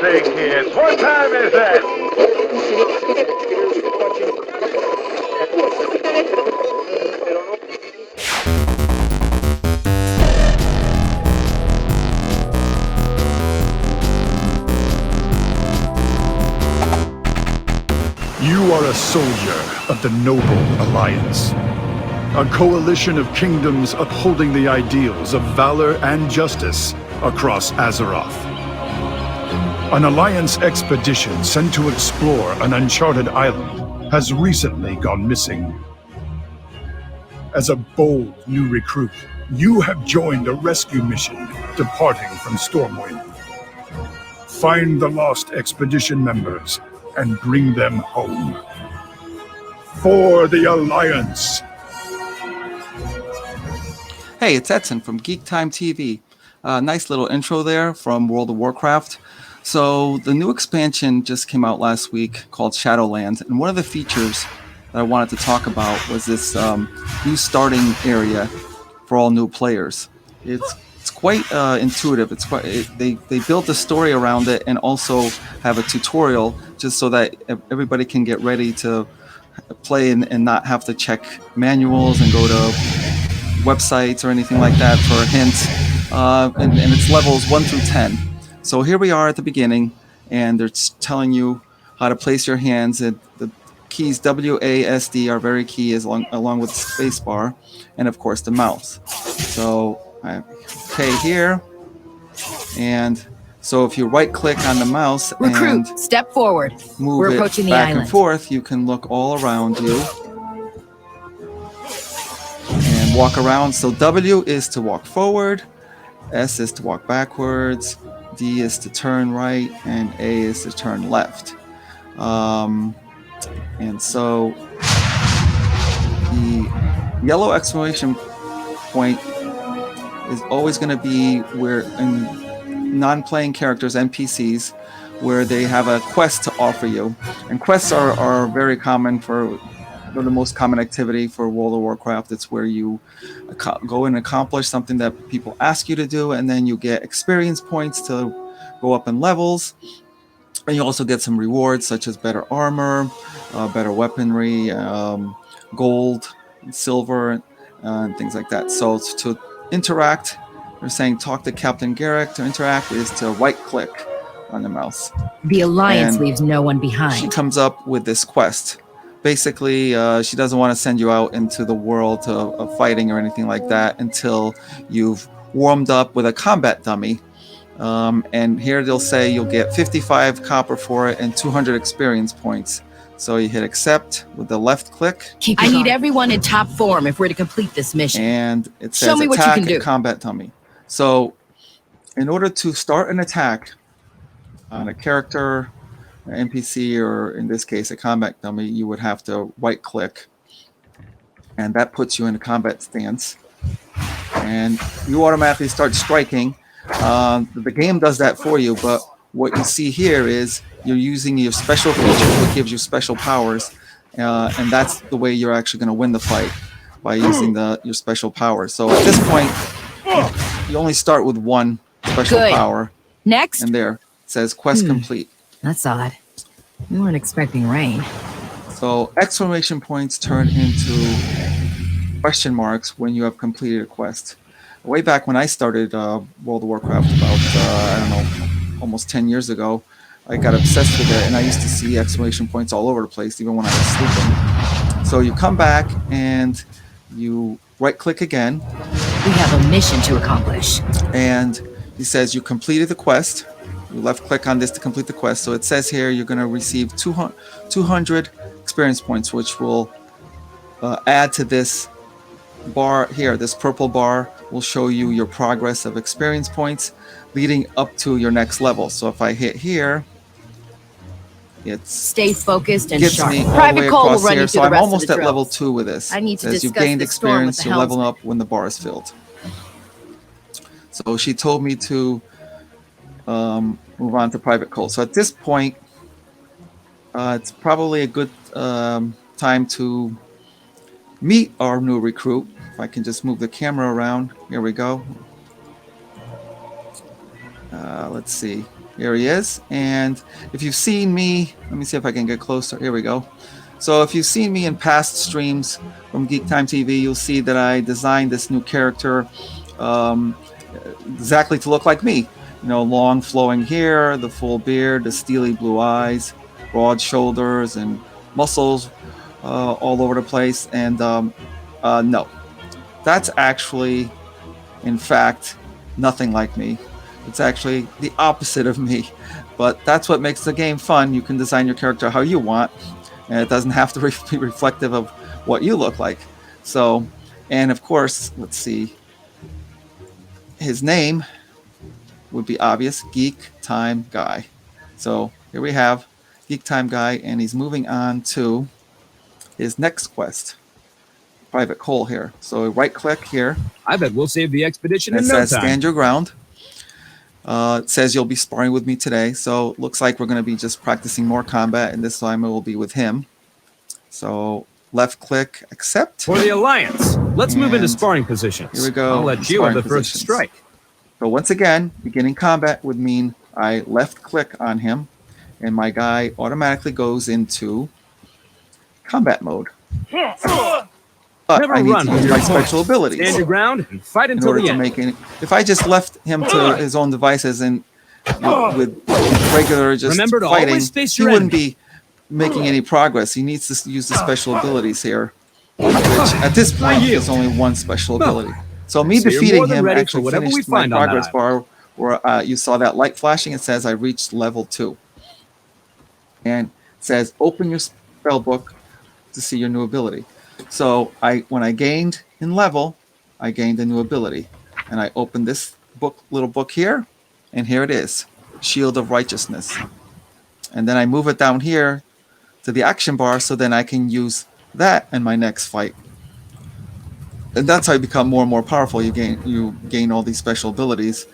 say, kids, what time is it? You are a soldier of the Noble Alliance. A coalition of kingdoms upholding the ideals of valor and justice across Azeroth. An Alliance expedition sent to explore an uncharted island has recently gone missing. As a bold new recruit, you have joined a rescue mission departing from Stormwind. Find the lost expedition members and bring them home. For the Alliance! Hey, it's Edson from GeekTime TV. Nice little intro there from World of Warcraft. So the new expansion just came out last week called Shadowlands, and one of the features that I wanted to talk about was this new starting area for all new players. It's quite intuitive. They built a story around it and also have a tutorial just so that everybody can get ready to play and not have to check manuals and go to websites or anything like that for hints. And it's levels 1 through 10. So here we are at the beginning, and they're telling you how to place your hands. And the keys WASD are very key, along with the space bar, and of course the mouse. So okay here, and so if you right click on the mouse Recruit, and step forward. move We're it approaching the back island. and forth, you can look all around you and walk around. So W is to walk forward, S is to walk backwards, D is to turn right, and A is to turn left. And so the yellow exclamation point is always going to be where in non-playing characters, NPCs, where they have a quest to offer you. And quests are very common they're the most common activity for World of Warcraft. It's where you go and accomplish something that people ask you to do, and then you get experience points to go up in levels. And you also get some rewards such as better armor, better weaponry, gold, silver, and things like that. So to interact, they're saying talk to Captain Garrick. To interact is to right-click on the mouse. The Alliance And leaves no one She behind. comes up with this quest. Basically, she doesn't want to send you out into the world of fighting or anything like that until you've warmed up with a combat dummy. And here they'll say you'll get 55 copper for it and 200 experience points. So you hit accept with the left click. I need everyone in top form if we're to complete this mission. And it says Show me what you attack can do. and combat dummy. So in order to start an attack on a character, an NPC, or in this case a combat dummy, you would have to right click, and that puts you in a combat stance, and you automatically start striking. The game does that for you, but what you see here is you're using your special features, which gives you special powers, and that's the way you're actually going to win the fight, by using your special powers. So at this point, you only start with one special power, Next. and there it says quest complete. That's odd. We weren't expecting rain. So exclamation points turn into question marks when you have completed a quest. Way back when I started World of Warcraft about, almost 10 years ago, I got obsessed with it, and I used to see exclamation points all over the place, even when I was sleeping. So you come back and you right-click again. We have a mission to accomplish. And he says you completed the quest. You left-click on this to complete the quest. So it says here you're going to receive 200 experience points, which will add to this bar here. This purple bar will show you your progress of experience points leading up to your next level. So if I hit here, Stay focused and gets sharp. me all the Private way Cole will across run here. you So through the I'm rest almost of the at level drills. 2 with this. I need to As you've discuss gained this storm with experience, the you're leveling helmsman. up when the bar is filled. So she told me to move on to Private Cole. So at this point, it's probably a good time to meet our new recruit. If I can just move the camera around. Here we go. Let's see. Here he is. And if you've seen me, let me see if I can get closer. Here we go. So if you've seen me in past streams from GeekTime TV, you'll see that I designed this new character exactly to look like me. Long flowing hair, the full beard, the steely blue eyes, broad shoulders, and muscles all over the place. And no, that's actually, in fact, nothing like me. It's actually the opposite of me. But that's what makes the game fun. You can design your character how you want, and it doesn't have to be reflective of what you look like. So, and of course, let's see. His name would be obvious, GeekTime Guy. So here we have GeekTime Guy, and he's moving on to his next quest, Private Cole here. So right click here. I bet we'll save the expedition in It no says time. stand your ground. It says you'll be sparring with me today. So it looks like we're going to be just practicing more combat, and this time it will be with him. So left click, accept. For the Alliance, let's move into And sparring positions. here we go, I'll let you have the sparring first positions. strike. So once again, beginning combat would mean I left click on him, and my guy automatically goes into combat mode. But Never I need run to with use your my special opponent. abilities Stand your ground and fight in until order the to end. make any. If I just left him to his own devices and with regular just Remember to fighting, always face he your wouldn't enemy. be making any progress. He needs to use the special abilities here, which at this point yield. is only one special ability. So me So you're defeating more than him ready for actually whatever we finished my find on that progress bar where you saw that light flashing. It says I reached level 2. And it says open your spell book to see your new ability. So when I gained in level, I gained a new ability. And I opened this little book here, and here it is, Shield of Righteousness. And then I move it down here to the action bar so then I can use that in my next fight. And that's how you become more and more powerful. You gain all these special abilities.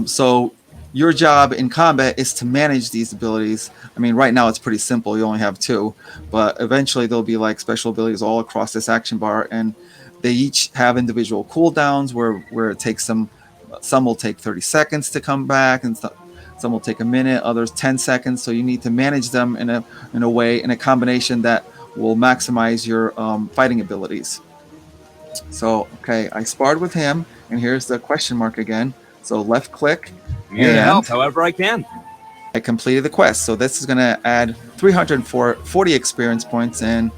So your job in combat is to manage these abilities. I mean, right now it's pretty simple. You only have 2, but eventually there'll be like special abilities all across this action bar, and they each have individual cooldowns where it takes some will take 30 seconds to come back, and some will take a minute, others 10 seconds. So you need to manage them in a way, in a combination that will maximize your fighting abilities. So, okay, I sparred with him, and here's the question mark again. So left click, I'm here to help and however I can. I completed the quest. So this is going to add 340 experience points and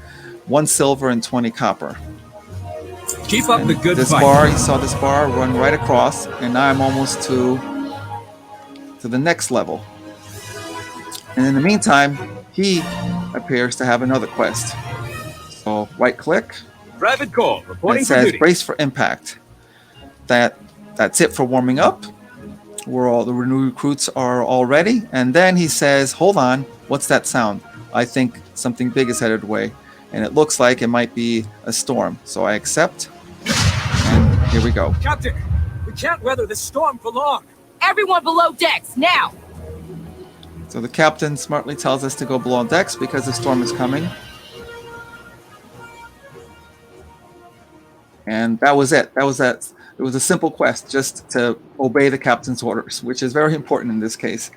1 silver and 20 copper. Keep up the good This fight. bar, you saw this bar run right across, and now I'm almost to the next level. And in the meantime, he appears to have another quest. So right click, Private Cole, and reporting it for says duty. brace for impact. That's it for warming up. Where all the new recruits are all ready. And then he says, hold on, what's that sound? I think something big is headed away. And it looks like it might be a storm. So I accept. And here we go. Captain, we can't weather this storm for long. Everyone below decks, now! So the captain smartly tells us to go below decks because the storm is coming. And that was it. It was a simple quest, just to obey the captain's orders, which is very important in this case.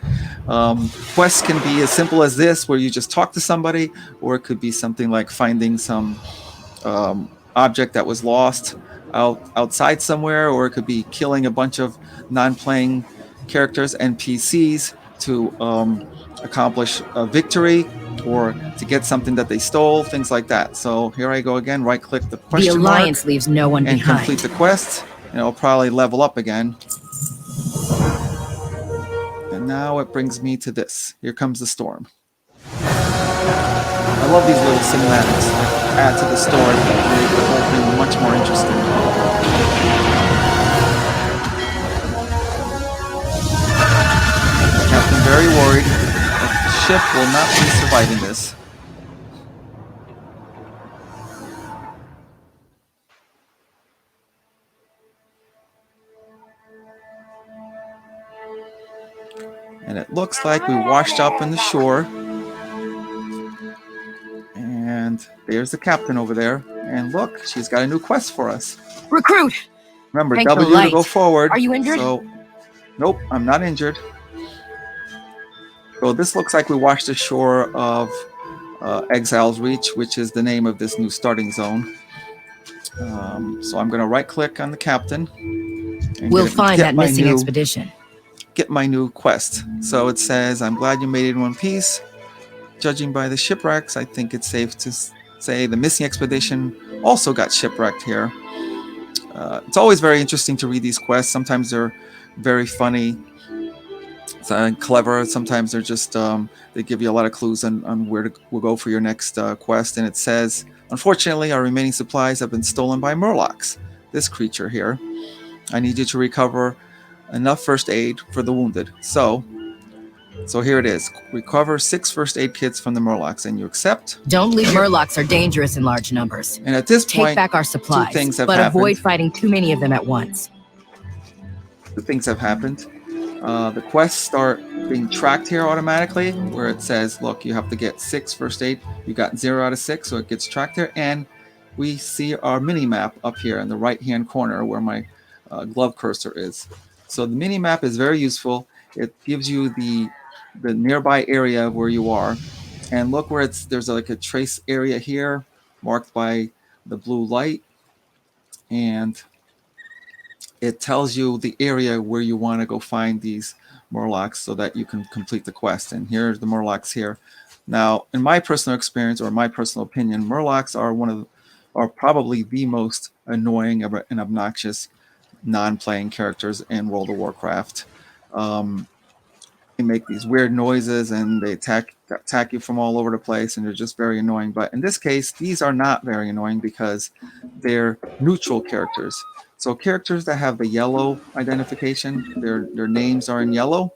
Quests can be as simple as this, where you just talk to somebody, or it could be something like finding some object that was lost outside somewhere, or it could be killing a bunch of non-playing characters, NPCs, to accomplish a victory, or to get something that they stole, things like that. So here I go again, right-click the The question mark Alliance leaves no one and behind. complete the quest, and it'll probably level up again. And now it brings me to this. Here comes the storm. I love these little cinematics that add to the story, make the whole thing much more interesting. Captain very worried that the ship will not be surviving this. And it looks like we washed up on the shore. And there's the captain over there. And look, she's got a new quest for us. Recruit! Remember, Thank the W to go light. forward. Are you injured? So, nope, I'm not injured. So this looks like we washed ashore of Exile's Reach, which is the name of this new starting zone. So I'm going to right click on the captain and We'll find that missing new expedition. get my new quest. So it says, I'm glad you made it in one piece. Judging by the shipwrecks, I think it's safe to say the missing expedition also got shipwrecked here. It's always very interesting to read these quests. Sometimes they're very funny and clever. Sometimes they're just they give you a lot of clues on where to go for your next quest. And it says, unfortunately, our remaining supplies have been stolen by Murlocs. This creature here. I need you to recover enough first aid for the wounded. So here it is. Recover 6 first aid kits from the Murlocs, and you accept. Don't leave Murlocs are dangerous in large numbers. And at this point, take back our supplies, 2 things have but happened. avoid fighting too many of them at once. 2 things have happened. The quests start being tracked here automatically, where it says, look, you have to get 6 first aid. You got 0 out of 6, so it gets tracked here. And we see our mini map up here in the right-hand corner where my glove cursor is. So the mini map is very useful. It gives you the nearby area where you are, and look where there's like a trace area here marked by the blue light, and it tells you the area where you want to go find these Murlocs so that you can complete the quest. And here's the Murlocs here. Now, in my personal experience or my personal opinion, Murlocs are probably the most annoying and obnoxious non-playing characters in World of Warcraft. They make these weird noises and they attack you from all over the place, and they're just very annoying. But in this case, these are not very annoying because they're neutral characters. So characters that have the yellow identification, their names are in yellow,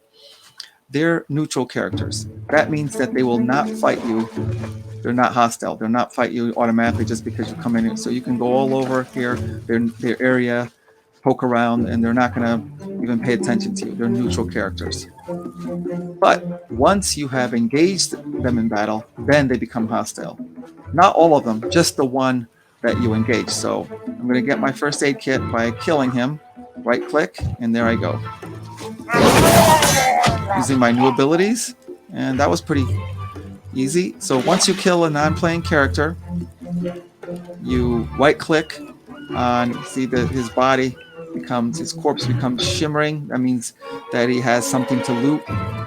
they're neutral characters. That means that they will not fight you. They're not hostile. They'll not fight you automatically just because you come in. So you can go all over here, their area, poke around, and they're not going to even pay attention to you. They're neutral characters. But once you have engaged them in battle, then they become hostile. Not all of them, just the one that you engage. So I'm going to get my first aid kit by killing him. Right click, and there I go. Using my new abilities, and that was pretty easy. So once you kill a non-playing character, you right click on, see that his corpse becomes shimmering. That means that he has something to loot,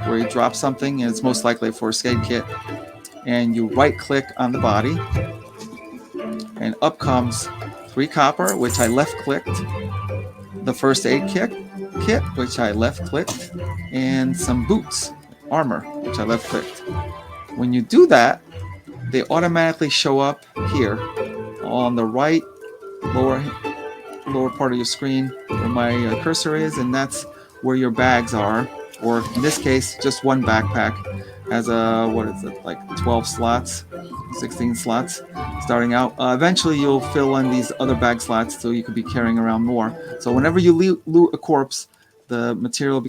where he drops something, and it's most likely a first aid kit. And you right click on the body, and up comes 3 copper, which I left clicked, the first aid kit, which I left clicked, and some boots, armor, which I left clicked. When you do that, they automatically show up here on the right lower part of your screen where my cursor is, and that's where your bags are, or in this case, just one backpack has like 12 slots, 16 slots starting out. Eventually you'll fill in these other bag slots so you could be carrying around more. So whenever you loot a corpse, the material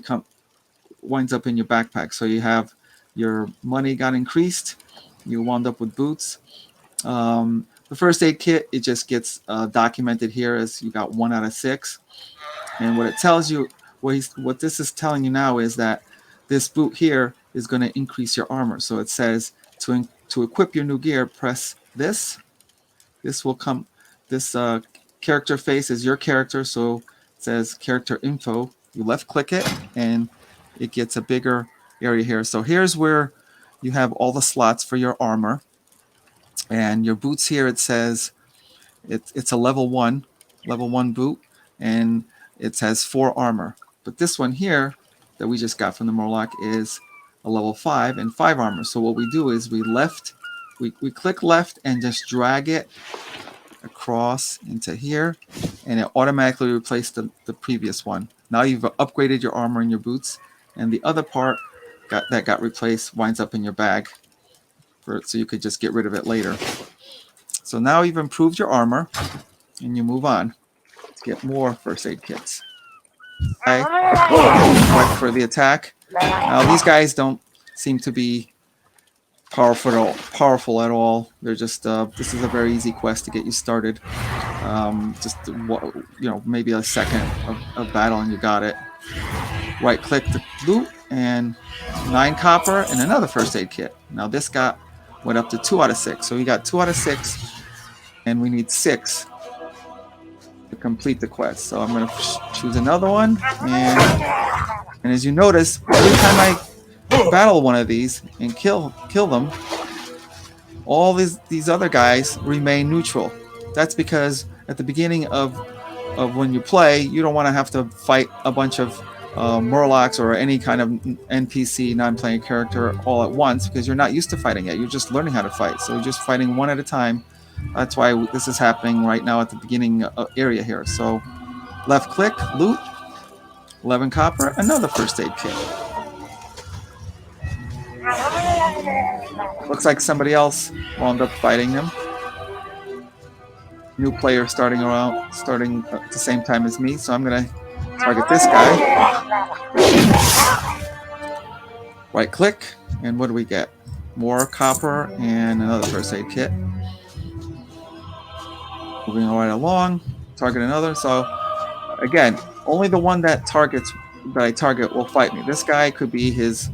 winds up in your backpack. So you have your money got increased, you wound up with boots. The first aid kit, it just gets documented here as you got 1 out of 6. And what it tells you, what this is telling you now is that this boot here is going to increase your armor. So it says to equip your new gear, press this. This will come, this character face is your character. So it says character info. You left click it and it gets a bigger area here. So here's where you have all the slots for your armor. And your boots here, it says it's a level 1 boot, and it has 4 armor. But this one here that we just got from the Murloc is a level 5 and 5 armor. So what we do is we click left and just drag it across into here, and it automatically replaced the previous one. Now you've upgraded your armor and your boots, and the other part that got replaced winds up in your bag, so you could just get rid of it later. So now you've improved your armor, and you move on to get more first aid kits. Okay. Wait for the attack. Now these guys don't seem to be powerful at all. They're just this is a very easy quest to get you started. Just maybe a second of battle and you got it. Right click to loot, and 9 copper and another first aid kit. Now this went up to 2 out of 6. So we got 2 out of 6, and we need 6 to complete the quest. So I'm going to choose another one, and as you notice, every time I battle one of these and kill them, all these other guys remain neutral. That's because at the beginning of when you play, you don't want to have to fight a bunch of Murlocs or any kind of NPC non-playing character all at once, because you're not used to fighting yet. You're just learning how to fight, so you're just fighting one at a time. That's why this is happening right now at the beginning area here. So left click, loot, 11 copper, another first aid kit. Looks like somebody else wound up fighting him. New player starting at the same time as me, so I'm gonna target this guy. Right click, and what do we get? More copper and another first aid kit. Moving right along, target another. So again, only the one that I target will fight me. This guy could be his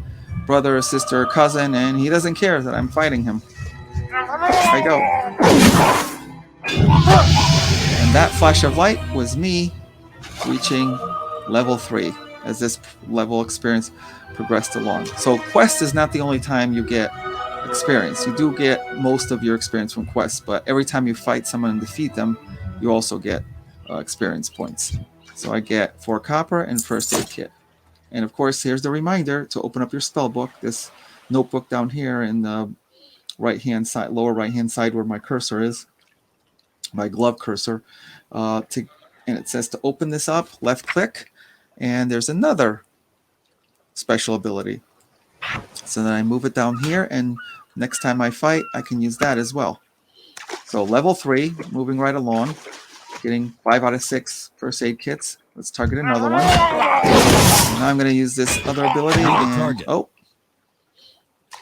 brother, sister, cousin, and he doesn't care that I'm fighting him. I go. And that flash of light was me reaching level 3 as this level experience progressed along. So quest is not the only time you get experience. You do get most of your experience from quests, but every time you fight someone and defeat them, you also get experience points. So I get 4 copper and first aid kit. And of course, here's the reminder to open up your spell book, this notebook down here in the right-hand side, lower right-hand side where my cursor is, my glove cursor, and it says to open this up, left click, and there's another special ability. So then I move it down here, and next time I fight, I can use that as well. So level 3, moving right along, getting 5 out of 6 first aid kits. Let's target another one. Now I'm going to use this other ability and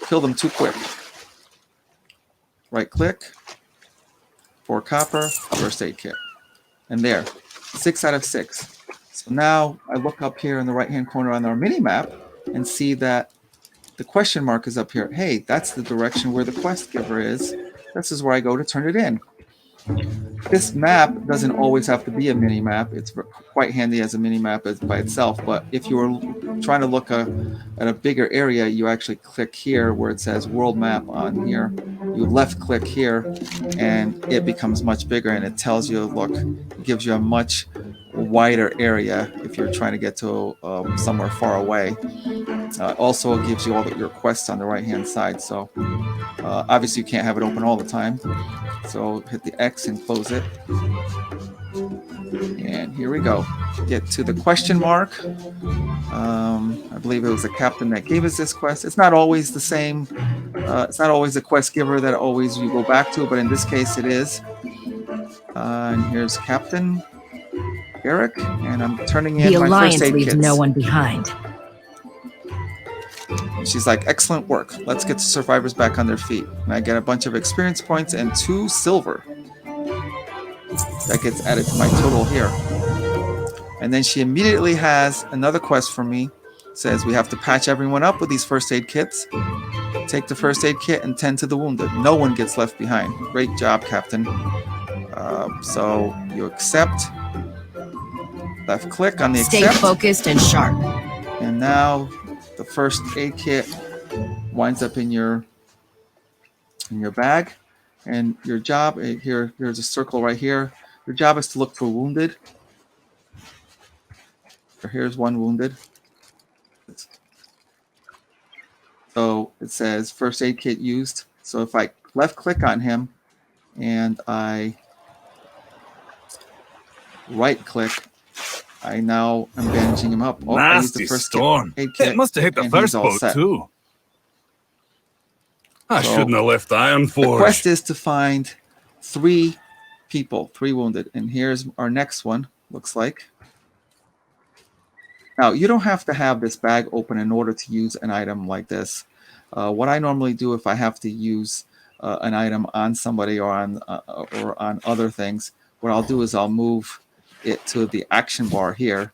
kill them too quick. Right click, 4 copper, first aid kit. And there, 6 out of 6. So now I look up here in the right-hand corner on our mini-map and see that the question mark is up here. Hey, that's the direction where the quest giver is. This is where I go to turn it in. This map doesn't always have to be a mini-map. It's quite handy as a mini-map by itself, but if you were trying to look at a bigger area, you actually click here where it says world map on here. You left click here, and it becomes much bigger, and it tells you, look, it gives you a much wider area if you're trying to get to somewhere far away. Also, it gives you all your quests on the right-hand side, so obviously you can't have it open all the time. So hit the X and close it. And here we go. Get to the question mark. I believe it was the captain that gave us this quest. It's not always the same. It's not always the quest giver that always you go back to, but in this case it is. And here's Captain Eric, and I'm turning in my first aid kits. The Alliance leaves no one behind. She's like, excellent work. Let's get the survivors back on their feet. And I get a bunch of experience points and 2 silver. That gets added to my total here. And then she immediately has another quest for me. Says we have to patch everyone up with these first aid kits. Take the first aid kit and tend to the wounded. No one gets left behind. Great job, Captain. So you accept. Left click on the accept. Stay focused and sharp. And now the first aid kit winds up in your bag, and your job here's a circle right here. Your job is to look for wounded. Here's one wounded. So it says first aid kit used. So if I left click on him and I right click, I now am bandaging him up. Oh, I used the first storm. aid kit. It must have hit the and first he's all boat set. too. I So, shouldn't have left Iron The Forge. quest is to find 3 people, 3 wounded. And here's our next one, looks like. Now, you don't have to have this bag open in order to use an item like this. What I normally do if I have to use an item on somebody or on other things, what I'll do is I'll move it to the action bar here.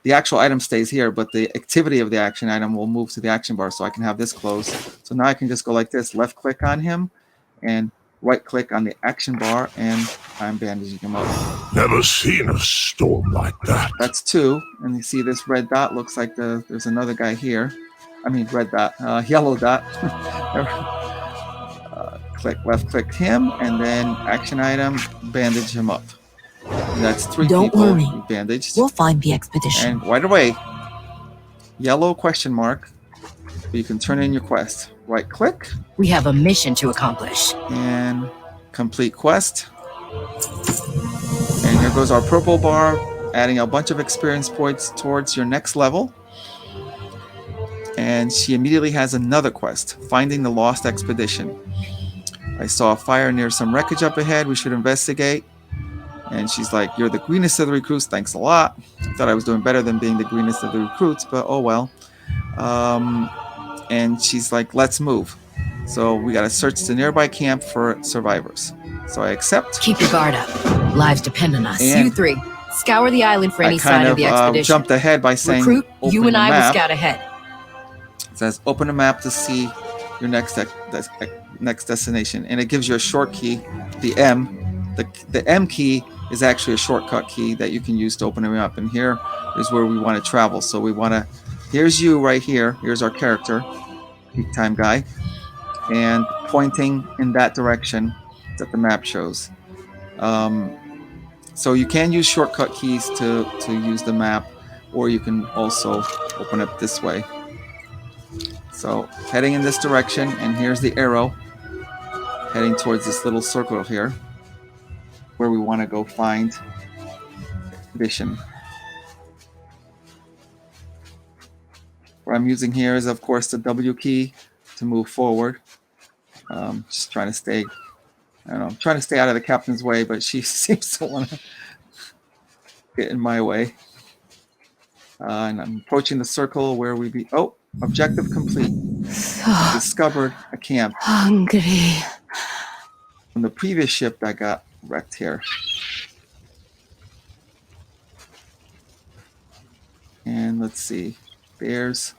The actual item stays here, but the activity of the action item will move to the action bar, so I can have this closed. So now I can just go like this, left click on him, and right click on the action bar, and I'm bandaging him up. Never seen a storm like that. That's 2, and you see this red dot looks like there's another guy here. I mean red dot, yellow dot. Click, left click him, and then action item, bandage him up. And that's 3 Don't people worry. bandaged. We'll find the expedition. And right away, yellow question mark. You can turn in your quest. Right click We have a mission to accomplish. and complete quest. And here goes our purple bar, adding a bunch of experience points towards your next level. And she immediately has another quest, finding the lost expedition. I saw a fire near some wreckage up ahead. We should investigate. And she's like, you're the greenest of the recruits. Thanks a lot. I thought I was doing better than being the greenest of the recruits, but oh well. And she's like, let's move. So we got to search the nearby camp for survivors. So I accept. Keep your guard up. Lives depend on us. And You 3, scour the island for any I sign kind of the expedition. jumped ahead by saying, Recruit, open you and the I will map. scout ahead. It says, open a map to see your next destination. And it gives you a short key, the M. The M key is actually a shortcut key that you can use to open it up. And here is where we want to travel. So we want to, here's you right here. Here's our character, GeekTime guy. And pointing in that direction that the map shows. So you can use shortcut keys to use the map, or you can also open it this way. So heading in this direction, and here's the arrow heading towards this little circle here where we want to go find expedition. What I'm using here is, of course, the W key to move forward. Just trying to stay, I don't know, I'm trying to stay out of the captain's way, but she seems to want to get in my way. And I'm approaching the circle where we be. Oh, objective complete. Discovered a camp Hungry. from the previous ship that got wrecked here. And let's see. There's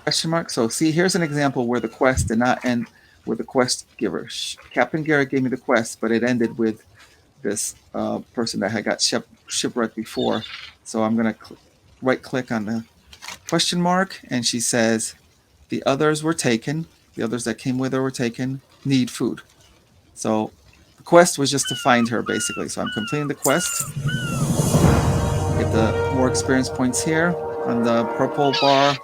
question mark. So see, here's an example where the quest did not end with the quest giver. Captain Garrett gave me the quest, but it ended with this person that had got shipwrecked before. So I'm going to right click on the question mark, and she says the others were taken. The others that came with her were taken. Need food. So the quest was just to find her, basically. So I'm completing the quest. Get the more experience points here on the purple bar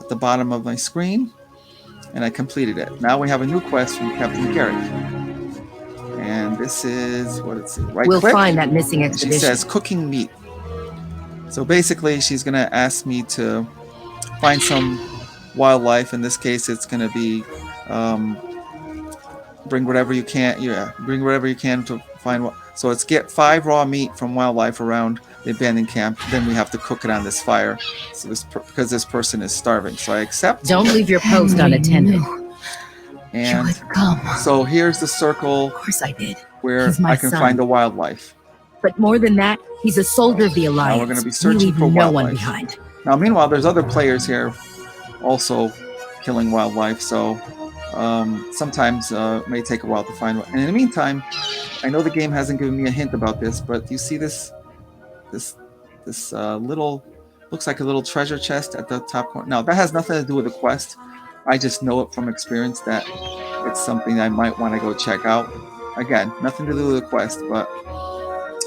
at the bottom of my screen. And I completed it. Now we have a new quest from Captain Garrett. And this is, what it's right We'll click. find that missing She expedition. says cooking meat. So basically, she's going to ask me to find some wildlife. In this case, it's going to be bring whatever you can. Yeah, bring whatever you can to find. So it's get 5 raw meat from wildlife around the abandoned camp. Then we have to cook it on this fire. So because this person is starving. So I accept. Don't leave your post unattended. And You would come. so here's the circle Of course I did. where He's my I can son. find the wildlife. But more than that, he's a soldier of the Alliance. Now we're gonna be searching we leave for no one wildlife. behind. Now, meanwhile, there's other players here also killing wildlife, so sometimes it may take a while to find one. And in the meantime, I know the game hasn't given me a hint about this, but you see this little, looks like a little treasure chest at the top corner. Now, that has nothing to do with the quest. I just know it from experience that it's something I might want to go check out. Again, nothing to do with the quest, but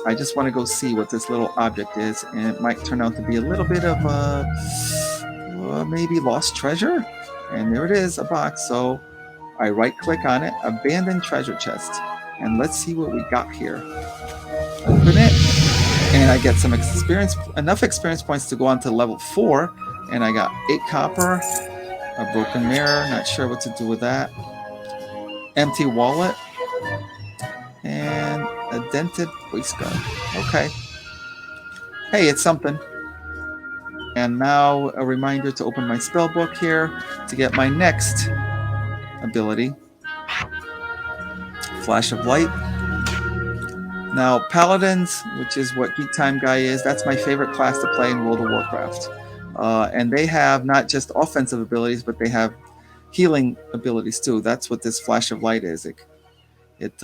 I just want to go see what this little object is, and it might turn out to be a little bit of a maybe lost treasure. And there it is, a box. So I right click on it, abandoned treasure chest, and let's see what we got here. Open it, and I get some experience, enough experience points to go on to level 4, and I got 8 copper, a broken mirror, not sure what to do with that, empty wallet, and a dented waistguard. Okay. Hey, it's something. And now a reminder to open my spell book here to get my next ability. Flash of light. Now, Paladins, which is what Geek Time Guy is, that's my favorite class to play in World of Warcraft. And they have not just offensive abilities, but they have healing abilities too. That's what this Flash of Light is. It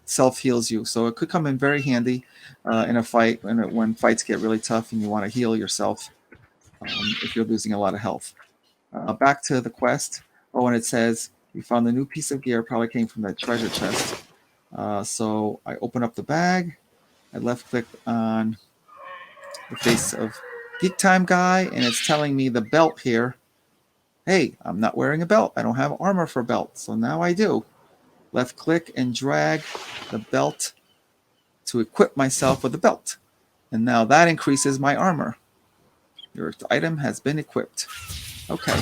self-heals you. So it could come in very handy in a fight when fights get really tough and you want to heal yourself if you're losing a lot of health. Back to the quest. Oh, and it says, you found a new piece of gear, probably came from that treasure chest. So I open up the bag. I left-click on the face of Geek Time Guy, and it's telling me the belt here. Hey, I'm not wearing a belt. I don't have armor for belt, so now I do. Left-click and drag the belt to equip myself with the belt. And now that increases my armor. Your item has been equipped. Okay.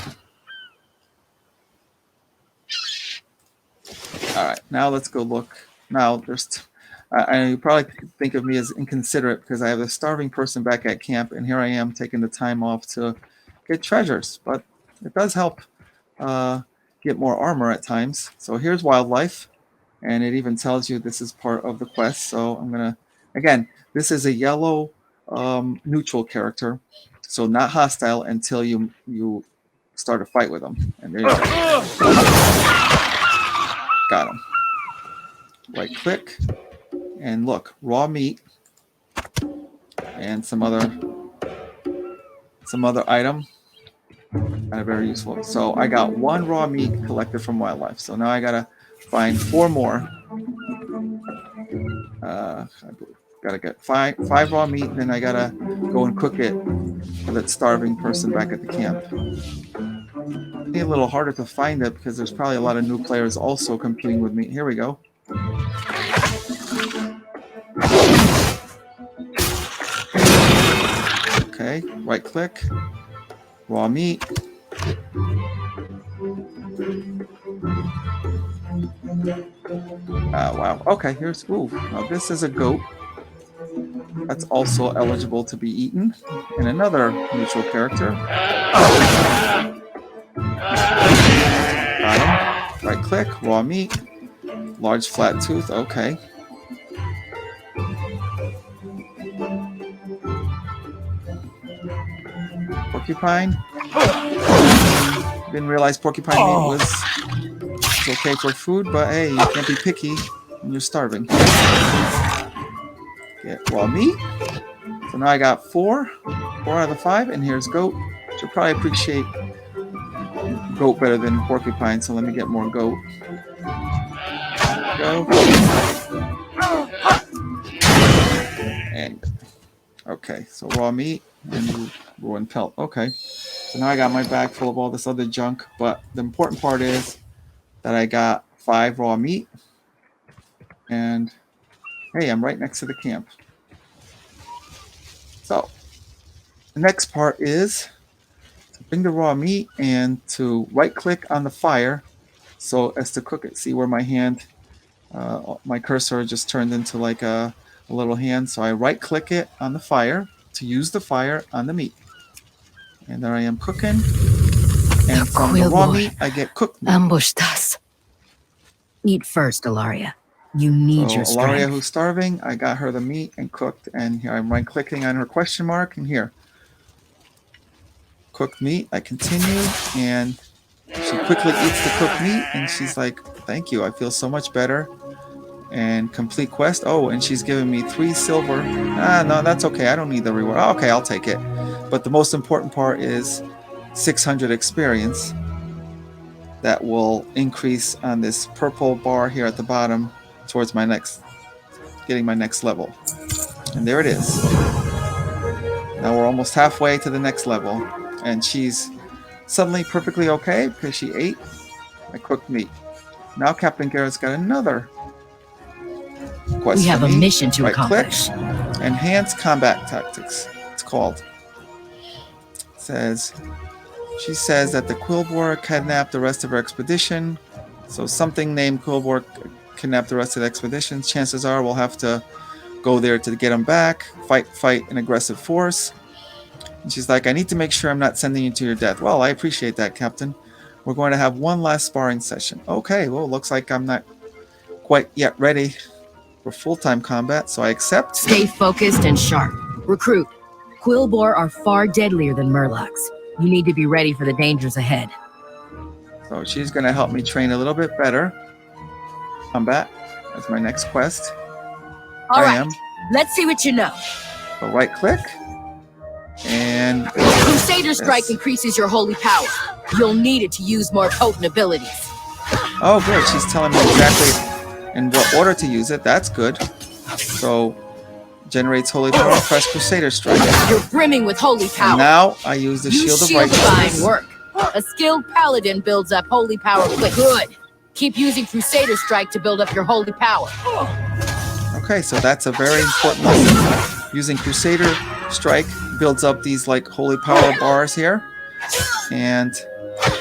All right, now let's go look. Now, you probably think of me as inconsiderate because I have a starving person back at camp, and here I am taking the time off to get treasures. But it does help get more armor at times. So here's wildlife, and it even tells you this is part of the quest. So I'm going to, again, this is a yellow neutral character, so not hostile until you start a fight with them. And there you go. Got him. Right click and look, raw meat and some other item. Kind of very useful. So I got 1 raw meat collected from wildlife. So now I gotta find 4 more. Gotta get five raw meat, and then I gotta go and cook it for that starving person back at the camp. It's a little harder to find it because there's probably a lot of new players also competing with me. Here we go. Okay, right click, raw meat. Wow. Okay, here's, ooh, now this is a goat. That's also eligible to be eaten. And another neutral character. Got him. Right click, raw meat. Large flat tooth, okay. Porcupine. Didn't realize porcupine meat was okay for food, but hey, you can't be picky when you're starving. Get raw meat. So now I got 4 out of the 5, and here's goat. Should probably appreciate goat better than porcupine, so let me get more goat. Go. And okay, so raw meat and ruined pelt. Okay, so now I got my bag full of all this other junk, but the important part is that I got 5 raw meat, and hey, I'm right next to the camp. So the next part is to bring the raw meat and to right click on the fire so as to cook it. See where my hand, my cursor just turned into like a little hand. So I right click it on the fire to use the fire on the meat. And there I am cooking. And from the raw meat, I get cooked meat. Ambushed us. Eat first, Ilaria. You need your strength. Ilaria, who's starving, I got her the meat and cooked. And here I'm right clicking on her question mark. And here, cooked meat. I continue. And she quickly eats the cooked meat. And she's like, thank you. I feel so much better. And complete quest. Oh, and she's giving me 3 silver. No, that's okay. I don't need the reward. Oh, okay, I'll take it. But the most important part is 600 experience. That will increase on this purple bar here at the bottom towards getting my next level. And there it is. Now we're almost halfway to the next level. And she's suddenly perfectly okay because she ate my cooked meat. Now Captain Garrett's got another quest. We have a mission to right accomplish. Click, enhance combat tactics. It's called. She says that the Quillbor kidnapped the rest of her expedition. So something named Quillbor kidnapped the rest of the expedition. Chances are we'll have to go there to get him back, fight an aggressive force. And she's like, I need to make sure I'm not sending you to your death. Well, I appreciate that, Captain. We're going to have one last sparring session. Okay, well, looks like I'm not quite yet ready for full-time combat, so I accept. Stay focused and sharp. Recruit. Quillboar are far deadlier than Murlocs. You need to be ready for the dangers ahead. So she's going to help me train a little bit better. Combat. That's my next quest. All right, let's see what you know. So right-click. And Crusader Strike increases your holy power. You'll need it to use more potent abilities. oh, good. She's telling me exactly in what order to use it. That's good. So generates holy power. Press Crusader Strike. You're brimming with holy power. And now I use the Shield of Righteousness. Fine work. A skilled paladin builds up holy power quick. Good. Keep using Crusader Strike to build up your holy power. Okay, so that's a very important lesson. Using Crusader Strike builds up these like holy power bars here. And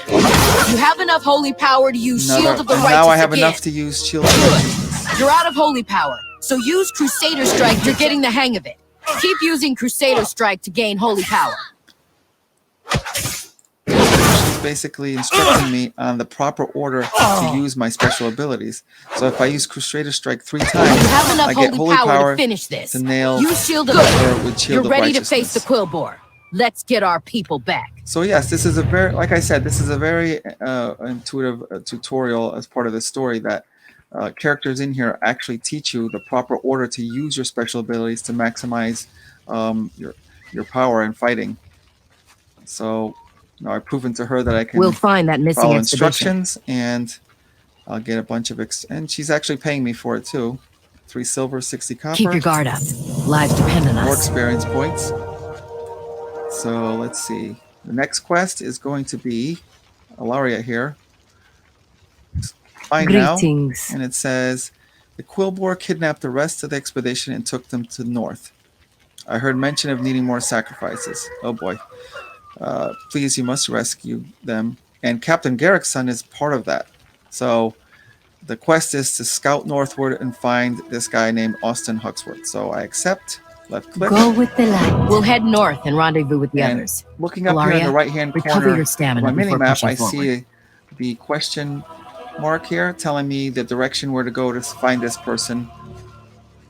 you have enough holy power to use Shield of the Righteous. Now I have again. enough to use Shield of Righteousness. You're out of holy power, so use Crusader Strike. You're getting the hang of it. Keep using Crusader Strike to gain holy power. She's basically instructing me on the proper order to use my special abilities. So if I use Crusader Strike 3 times, you have enough I get holy power to finish this. To nail use Shield of Righteousness. You're ready to face the Quillboar. Let's get our people back. So yes, this is a very, like I said, this is a very intuitive tutorial as part of the story that characters in here actually teach you the proper order to use your special abilities to maximize your power in fighting. So I've proven to her that I can find that missing follow expedition. instructions, and I'll get a bunch of and she's actually paying me for it too. 3 silver, 60 copper. Keep your guard up. Lives depend on us. More experience points. So let's see. The next quest is going to be Alaria here. Find now, and it says the Quillboar kidnapped the rest of the expedition and took them to the north. I heard mention of needing more sacrifices. Oh boy. Please, you must rescue them. And Captain Garrick's son is part of that. So the quest is to scout northward and find this guy named Austin Huxworth. So I accept. Left click. Go with the light. We'll head north and rendezvous with the others. Looking up here in the right-hand corner your stamina of my mini-map, I forward. see the question mark here telling me the direction where to go to find this person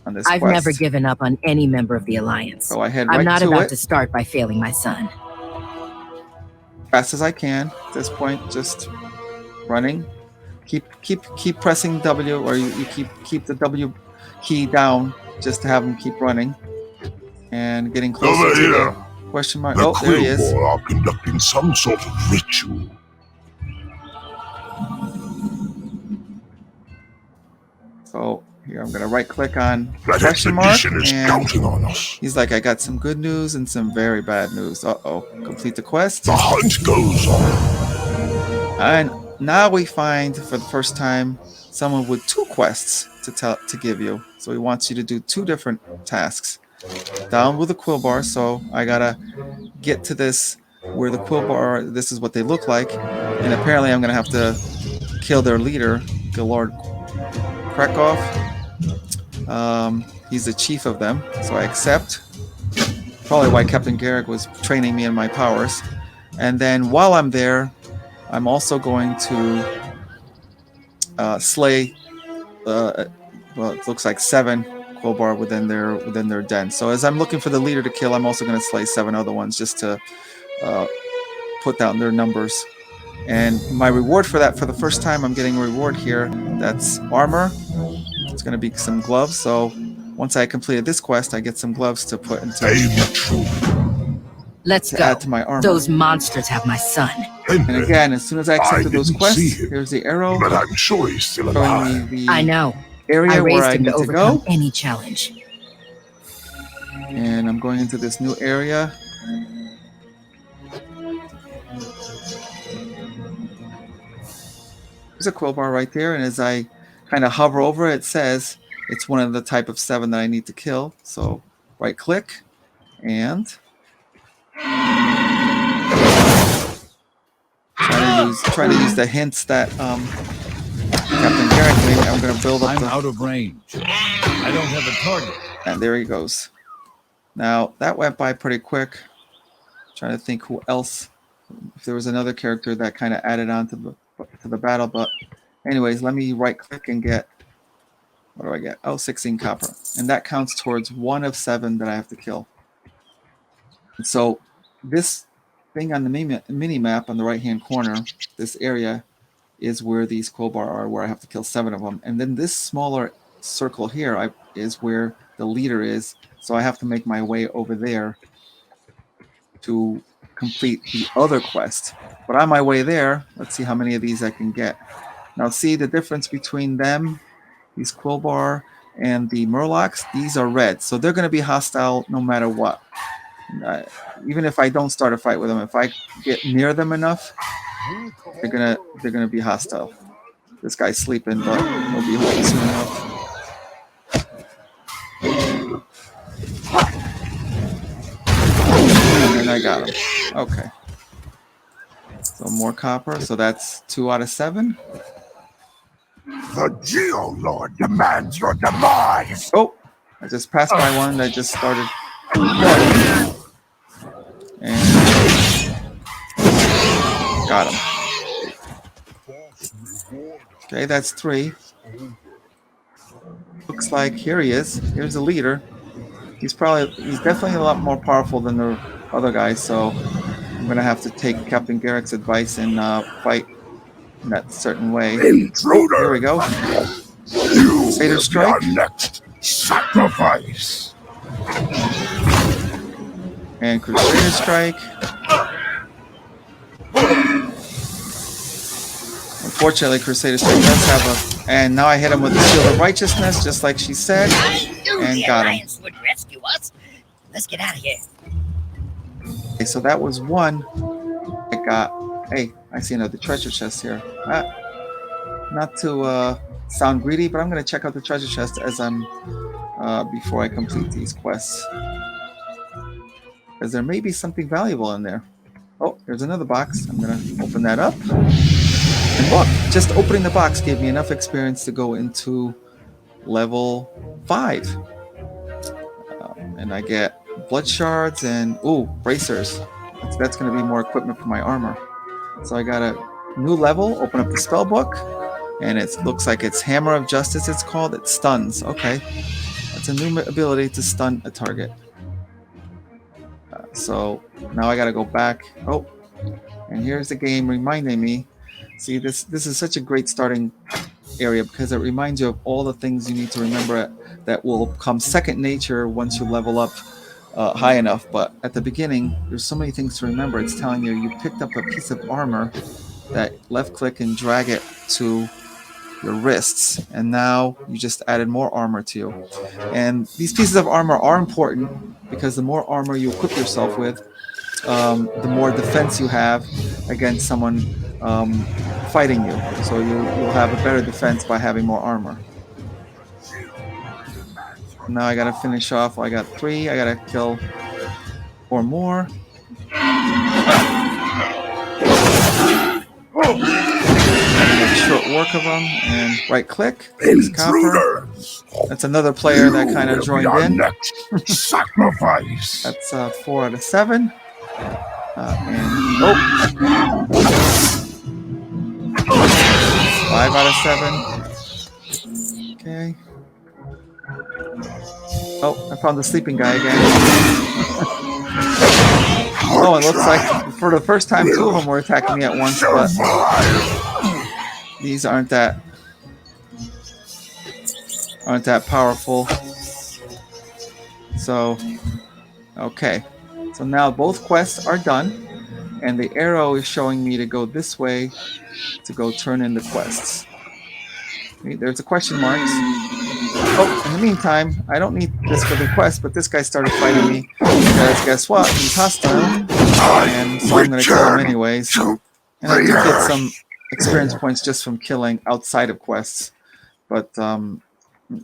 on this I've quest. never given up on any member of the Alliance. So I head I'm right not to about it. to start by failing my son. Fast as I can at this point, just running. Keep pressing W, or you keep the W key down just to have him keep running. And getting closer Over to here. the question mark. The Oh, there he is. Quillboar are conducting some sort of ritual. So here I'm gonna right click on That question mark, expedition is and counting on us. he's like, I got some good news and some very bad news. Uh-oh. Complete the quest. The hunt goes on. And now we find for the first time someone with 2 quests to give you. So he wants you to do 2 different tasks. Down with the Quillboar, so I gotta get to this where the Quillboar, this is what they look like, and apparently I'm gonna have to kill their leader, the Lord Krakow. He's the chief of them, so I accept. Probably why Captain Garrick was training me in my powers. And then while I'm there, I'm also going to slay well, it looks like 7 Quillboar within their den. So as I'm looking for the leader to kill, I'm also going to slay 7 other ones just to put down their numbers. And my reward for that, for the first time, I'm getting a reward here. That's armor. It's going to be some gloves. So once I completed this quest, I get some gloves to put into Let's to go. add to my armor. Those monsters have my son. And again, as soon as I accepted those didn't quests, see him, here's the arrow but I'm sure he's still showing alive. me I the know. I area raised where I him need to to overcome go. any challenge. And I'm going into this new area. There's a Quillboar right there, and as I kind of hover over it, it says it's one of the type of 7 that I need to kill. So right click and try to use the hints that Captain Garrick made. I'm going to build up. I'm out of range. I don't have a target. And there he goes. Now that went by pretty quick. Trying to think who else, if there was another character that kind of added on to the battle. But anyways, let me right click and get What do I get? Oh, 16 copper. And that counts towards 1 of 7 that I have to kill. And so this thing on the mini map on the right-hand corner, this area, is where these crowbar are, where I have to kill 7 of them. And then this smaller circle here is where the leader is. So I have to make my way over there to complete the other quest. But on my way there, let's see how many of these I can get. Now see the difference between them, these Quillbar and the Murlocs? These are red, so they're going to be hostile no matter what. Even if I don't start a fight with them, if I get near them enough, they're gonna be hostile. This guy's sleeping, but he'll be home soon enough. And I got him. Okay. So more copper. So that's 2 out of 7. The Geolord demands your demise! Oh, I just passed by one that just started. And got him. Okay, that's 3. Looks like here he is. Here's the leader. He's definitely a lot more powerful than the other guys, so I'm gonna have to take Captain Garrick's advice and fight in that certain way. Intruder! Here we go. You Crusader will Strike. be our next sacrifice! And Crusader Strike. Unfortunately, Crusader Strike does have a... And now I hit him with the Shield of Righteousness, just like she said. And got him. Would rescue us. Let's get out of here. Okay, so that was 1. I got... Hey, I see another treasure chest here. Not to sound greedy, but I'm going to check out the treasure chest as I'm... before I complete these quests. Because there may be something valuable in there. Oh, there's another box. I'm going to open that up. And look, just opening the box gave me enough experience to go into level 5. And I get blood shards and, ooh, bracers. That's going to be more equipment for my armor. So I got a new level, open up the spell book, and it looks like it's Hammer of Justice, it's called. It stuns. Okay. That's a new ability to stun a target. So now I got to go back. Oh, and here's the game reminding me. See, this is such a great starting area because it reminds you of all the things you need to remember that will come second nature once you level up high enough. But at the beginning, there's so many things to remember. It's telling you picked up a piece of armor, that left click and drag it to your wrists, and now you just added more armor to you. And these pieces of armor are important because the more armor you equip yourself with, the more defense you have against someone fighting you. So you'll have a better defense by having more armor. Now I gotta finish off. I got 3. I gotta kill 4 more. Make short work of them and right click. Copper. That's another player that kind of joined in. Sacrifice. That's 4 out of 7. And 5 out of 7. Okay. Oh, I found the sleeping guy again. Oh, it looks like for the first time 2 of them were attacking me at once, but these aren't that powerful. So, okay. So now both quests are done, and the arrow is showing me to go this way to go turn in the quests. There's the question marks. Oh, in the meantime, I don't need this for the quest, but this guy started fighting me because guess what? He's hostile, and so I'm going to kill him anyways. And I do get some experience points just from killing outside of quests, but you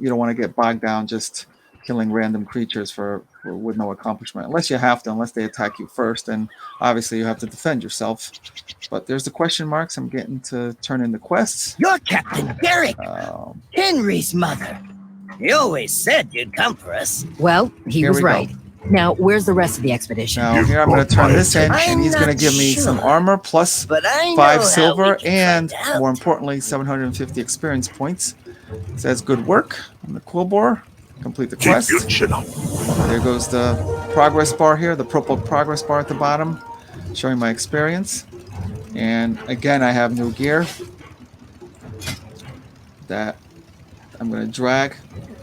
don't want to get bogged down just killing random creatures with no accomplishment, unless you have to, unless they attack you first, and obviously you have to defend yourself. But there's the question marks. I'm getting to turn in the quests. You're Captain Garrick, Henry's mother. You always said you'd come for us. Well, he was right. Go. Now, where's the rest of the expedition? Now, here I'm going to turn this in, and he's going to give me some armor plus 5 silver and, more importantly, 750 experience points. It says good work on the quill bore. Complete the quest. There goes the progress bar here, the purple progress bar at the bottom, showing my experience. And again, I have new gear that I'm going to drag,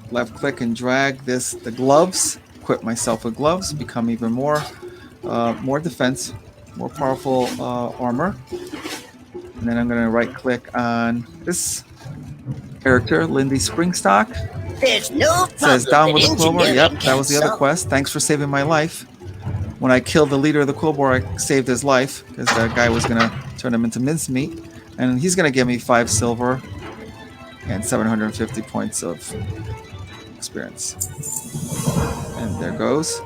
left click and drag the gloves, equip myself with gloves, become even more defense, more powerful armor. And then I'm going to right click on this character, Lindy Springstock. There's no It says down with the quill bore. engineering Yep, that was the other can quest. Thanks for saving my life. When I killed the leader of the quill bore, I saved his life because that guy was going to turn him into mincemeat. And he's going to give me 5 silver and 750 points of experience. And there goes.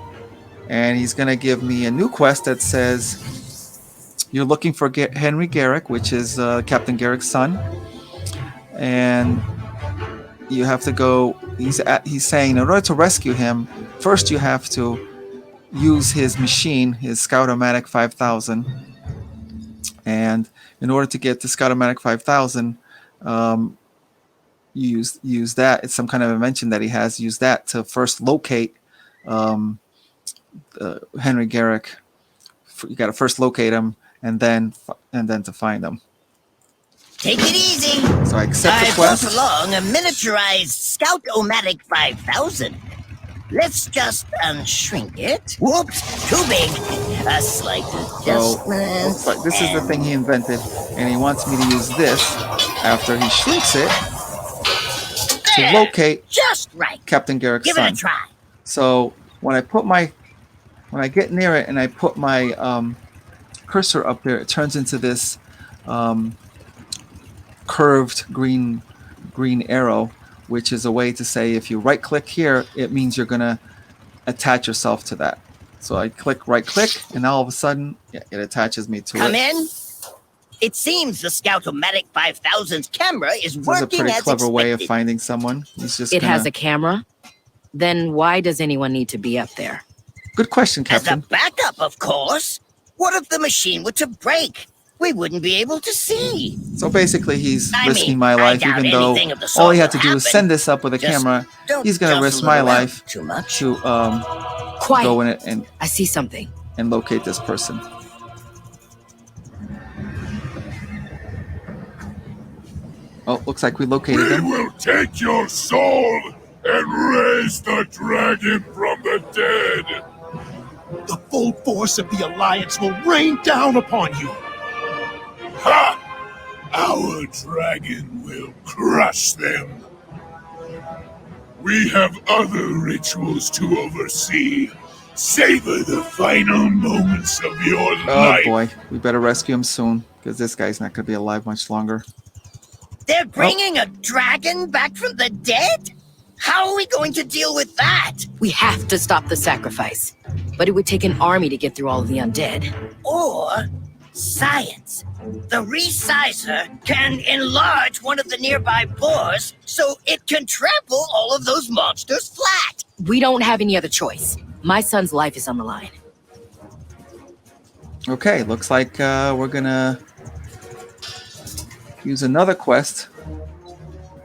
And he's going to give me a new quest that says you're looking for Henry Garrick, which is Captain Garrick's son. And you have to go, he's saying in order to rescue him, first you have to use his machine, his Scout-O-Matic 5000. And in order to get the Scout-O-Matic 5000, you use that. It's some kind of invention that he has. Use that to first locate Henry Garrick. You got to first locate him, and then to find him. Take it easy. So I accept the I quest. brought along a miniaturized Scout-O-Matic 5000. Let's just unshrink it. Whoops, too big. A slight adjustment. Looks like this is the thing he invented, and he wants me to use this after he shrinks it to locate just right. Captain Garrick's Give son. it a try. So when I get near it and I put my cursor up there, it turns into this curved green arrow, which is a way to say if you right click here, it means you're gonna attach yourself to that. So I right click, and all of a sudden it attaches me to it. Come in. It seems the Scout-O-Matic 5000's camera is This is a working pretty as clever way of expected. finding someone. He's just It has a camera? Then why does anyone need to be up there? Good question, As a Captain. backup, of course. What if the machine were to break? We wouldn't be able to see. So basically, he's I risking mean, my I life, doubt even though anything of the all sort he had to will do is happen. send this up with a Just camera. don't He's gonna jostle risk it my around life too much. to Quiet. go in it and I see something. locate this person. Oh, looks like we located We him. will take your soul and raise the dragon from the dead. The full force of the Alliance will rain down upon you. Ha! Our dragon will crush them. We have other rituals to oversee. Savor the final moments of your Oh life. boy, we better rescue him soon because this guy's not going to be alive much longer. They're bringing a dragon back from the dead? How are we going to deal with that? We have to stop the sacrifice. But it would take an army to get through all of the undead. Or science. The resizer can enlarge one of the nearby boars so it can trample all of those monsters flat. We don't have any other choice. My son's life is on the line. Okay, looks like we're gonna use another quest.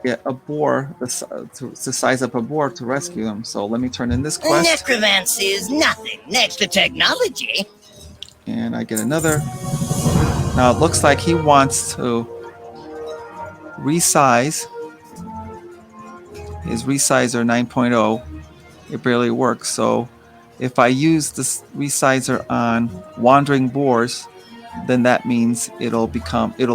Get a boar to size up a boar to rescue them. So let me turn in this quest, Necromancy is nothing next to technology. and I get another. Now it looks like he wants to resize his resizer 9.0. It barely works. So if I use this resizer on wandering boars, then that means it'll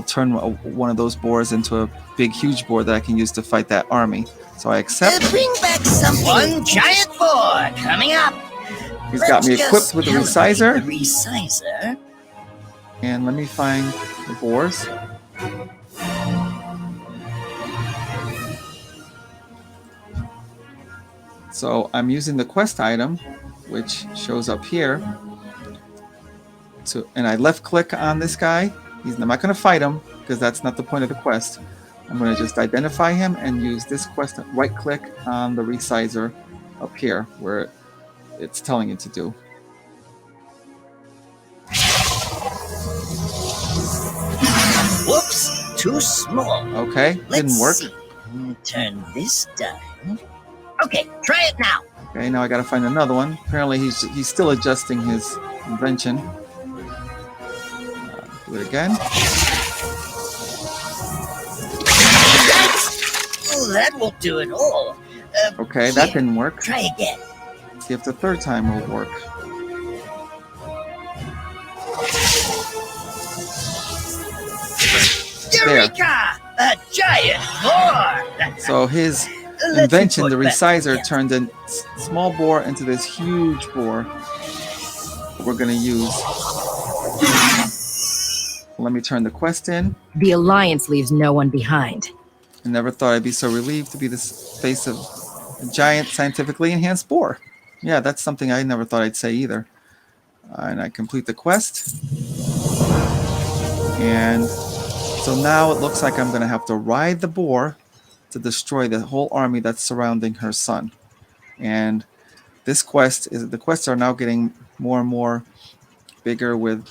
turn one of those boars into a big, huge boar that I can use to fight that army. So I accept. Bring back something. One giant boar coming up. He's got me equipped with the resizer. The resizer. And let me find the boars. So I'm using the quest item, which shows up here. And I left click on this guy. I'm not going to fight him because that's not the point of the quest. I'm going to just identify him and use this quest. Right click on the resizer up here where it's telling you to do. Whoops, too small. Okay, didn't work. See. Turn this down. Okay, try it now. Okay, now I gotta find another one. Apparently he's still adjusting his invention. Do it again. Oh, that won't do it all. Okay, that didn't work. Try again. See if the third time will work. Eureka! A giant boar! So his Let's invention, the report back resizer, again. turned a small boar into this huge boar that we're gonna use. Let me turn the quest in. The Alliance leaves no one behind. I never thought I'd be so relieved to be the face of a giant scientifically enhanced boar. Yeah, that's something I never thought I'd say either. And I complete the quest. And so now it looks like I'm going to have to ride the boar to destroy the whole army that's surrounding her son. And this quest is, the quests are now getting more and more bigger with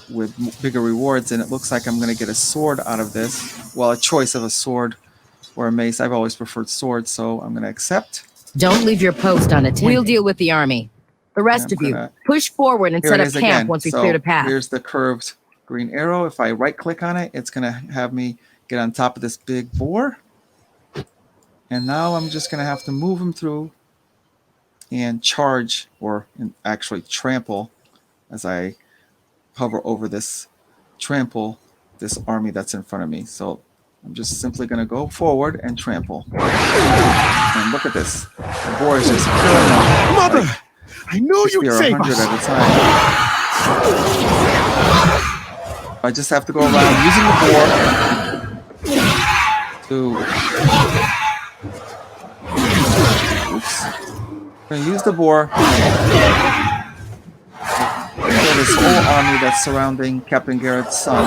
bigger rewards, and it looks like I'm going to get a sword out of this. Well, a choice of a sword or a mace. I've always preferred swords, so I'm going to accept. Don't leave your post unattended. We'll deal with the army. The rest of you, push forward and Here set it up is camp again. once we So clear the path. here's the curved green arrow. If I right click on it, it's going to have me get on top of this big boar. And now I'm just going to have to move him through and charge, or actually trample, as I hover over this, trample this army that's in front of me. So I'm just simply going to go forward and trample. And look at this. The boar is just killing them. Mother! Like, I knew you'd save 100 us! at a time. I just have to go around using the boar to... Oops. I'm going to use the boar to kill this whole army that's surrounding Captain Garrett's son.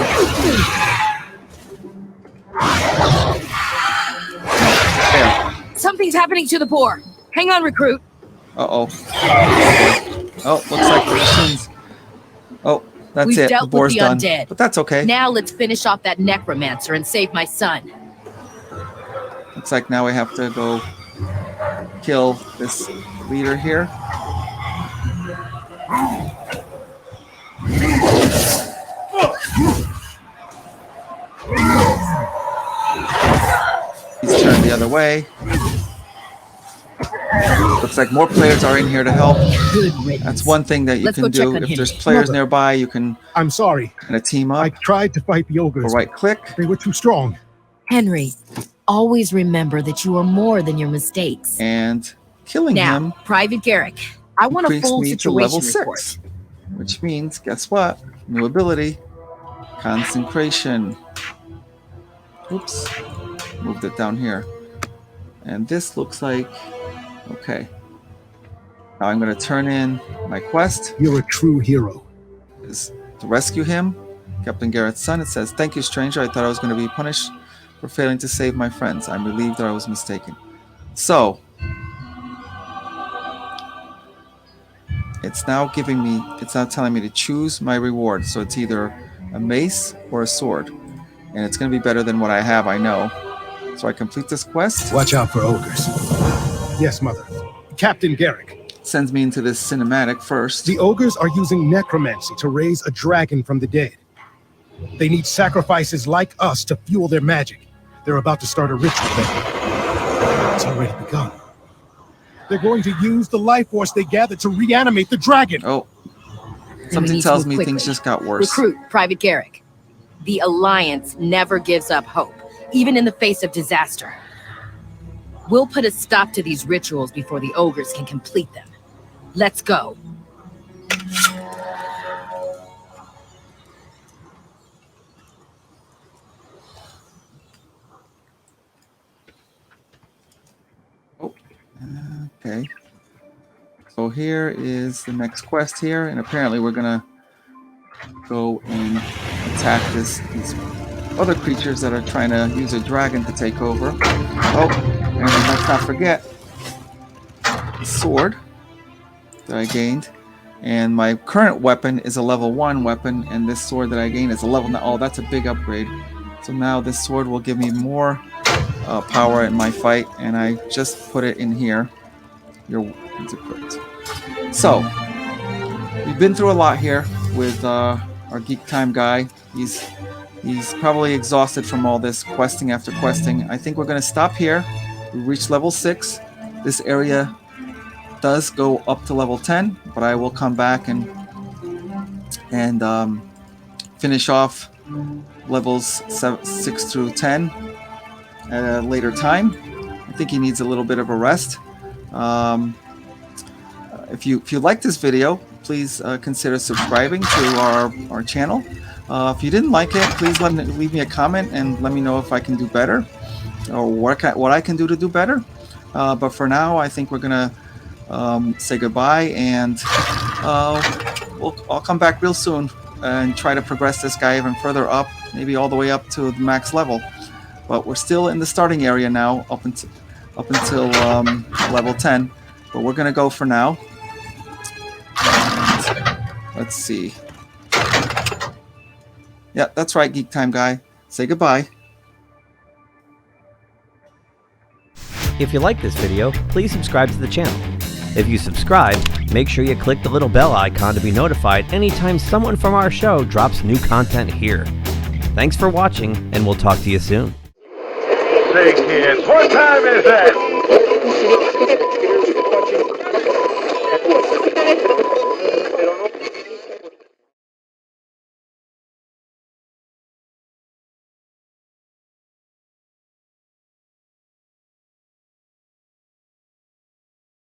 There. Something's happening to the boar. Hang on, recruit. Uh-oh. Oh, looks like the machines. Oh, that's We've it. The dealt with boar's the done. undead. But that's okay. Now let's finish off that necromancer and save my son. Looks like now we have to go kill this leader here. He's turned the other way. Looks like more players are in here to help. Good riddance. That's one thing that you Let's can go check do. on If him. there's players Mother. nearby, you can I'm sorry. kind of team I up tried to fight the or ogres. right click. They were too strong. Henry, always remember that you are more than your mistakes. And killing Now, him Private Garrick, I want a increased full me to level situation report. 6. Which means, guess what? New ability. Consecration. Oops. Moved it down here. And this looks like... Okay. Now I'm going to turn in my quest. You're a true hero. Is to rescue him. Captain Garrett's son. It says, "Thank you, stranger. I thought I was going to be punished for failing to save my friends. I'm relieved that I was mistaken." So... it's now giving me, it's now telling me to choose my reward. So it's either a mace or a sword. And it's going to be better than what I have, I know. So I complete this quest. Watch out for ogres. Yes, Mother. Captain Garrick. Sends me into this cinematic first. The ogres are using necromancy to raise a dragon from the dead. They need sacrifices like us to fuel their magic. They're about to start a ritual there. It's already begun. They're going to use the life force they gathered to reanimate the dragon. Oh. We Something need to tells move me quickly. things just got worse. Recruit, Private Garrick. The Alliance never gives up hope, even in the face of disaster. We'll put a stop to these rituals before the ogres can complete them. Let's go. Okay. So here is the next quest here, and apparently we're gonna go and attack these other creatures that are trying to use a dragon to take over. Oh, and let's not forget the sword that I gained. And my current weapon is a level 1 weapon, and this sword that I gained is a level 9. Oh, that's a big upgrade. So now this sword will give me more power in my fight, and I just put it in here. Your weapons equipped. So we've been through a lot here with our Geek Time guy. He's probably exhausted from all this questing after questing. I think we're going to stop here. We reached level 6. This area does go up to level 10, but I will come back and finish off levels 6 through 10 at a later time. I think he needs a little bit of a rest. If you like this video, please consider subscribing to our channel. If you didn't like it, please leave me a comment and let me know if I can do better or what I can do to do better. But for now, I think we're gonna say goodbye, and I'll come back real soon and try to progress this guy even further up, maybe all the way up to the max level. But we're still in the starting area now, up until level 10. But we're gonna go for now. And let's see. Yeah, that's right, Geek Time guy. Say goodbye. If you like this video, please subscribe to the channel. If you subscribe, make sure you click the little bell icon to be notified anytime someone from our show drops new content here. Thanks for watching, and we'll talk to you soon. Say, kids, what time is that?